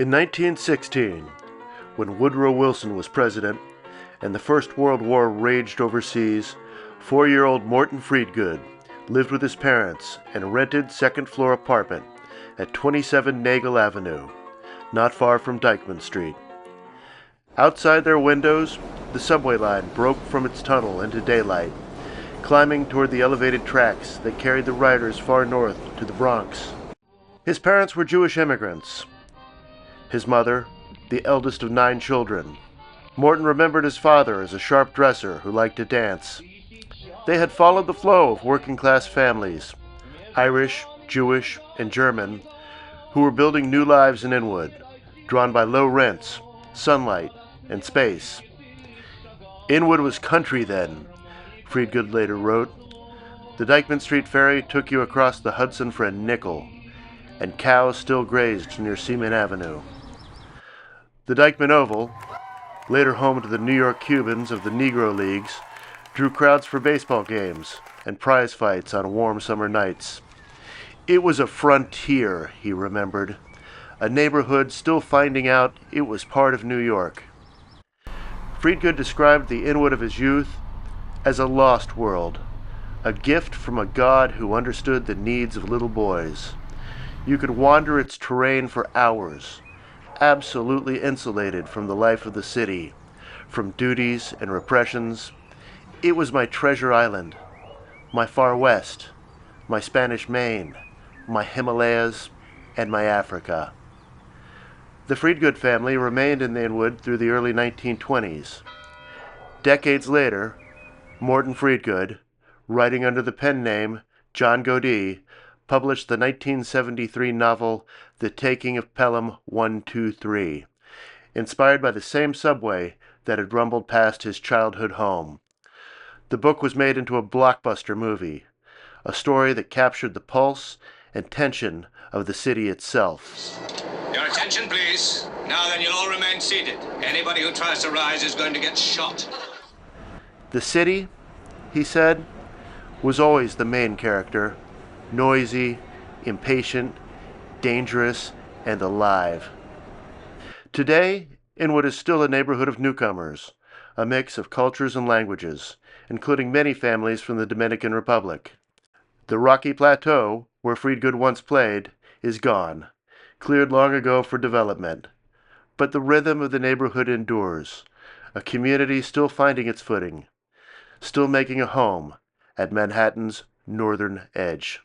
In 1916, when Woodrow Wilson was president and the First World War raged overseas, 4-year-old Morton Freedgood lived with his parents in a rented second-floor apartment at 27 Nagle Avenue, not far from Dyckman Street. Outside their windows, the subway line broke from its tunnel into daylight, climbing toward the elevated tracks that carried the riders far north to the Bronx. His parents were Jewish immigrants. His mother, the eldest of 9 children. Morton remembered his father as a sharp dresser who liked to dance. They had followed the flow of working-class families, Irish, Jewish, and German, who were building new lives in Inwood, drawn by low rents, sunlight, and space. Inwood was country then, Freedgood later wrote. The Dyckman Street ferry took you across the Hudson for a nickel, and cows still grazed near Seaman Avenue. The Dyckman Oval, later home to the New York Cubans of the Negro Leagues, drew crowds for baseball games and prize fights on warm summer nights. It was a frontier, he remembered, a neighborhood still finding out it was part of New York. Freedgood described the Inwood of his youth as a lost world, a gift from a God who understood the needs of little boys. You could wander its terrain for hours, absolutely insulated from the life of the city, from duties and repressions. It was my treasure island, my far west, my Spanish Main, my Himalayas, and my Africa. The Freedgood family remained in Inwood through the early 1920s. Decades later, Morton Freedgood, writing under the pen name John Godey, published the 1973 novel The Taking of Pehlam 1, 2, 3, inspired by the same subway that had rumbled past his childhood home. The book was made into a blockbuster movie, a story that captured the pulse and tension of the city itself. Your attention, please. Now then, you'll all remain seated. Anybody who tries to rise is going to get shot. The city, he said, was always the main character, noisy, impatient, dangerous, and alive. Today, Inwood is still a neighborhood of newcomers, a mix of cultures and languages, including many families from the Dominican Republic. The rocky plateau, where Freedgood once played, is gone, cleared long ago for development. But the rhythm of the neighborhood endures, a community still finding its footing, still making a home at Manhattan's northern edge.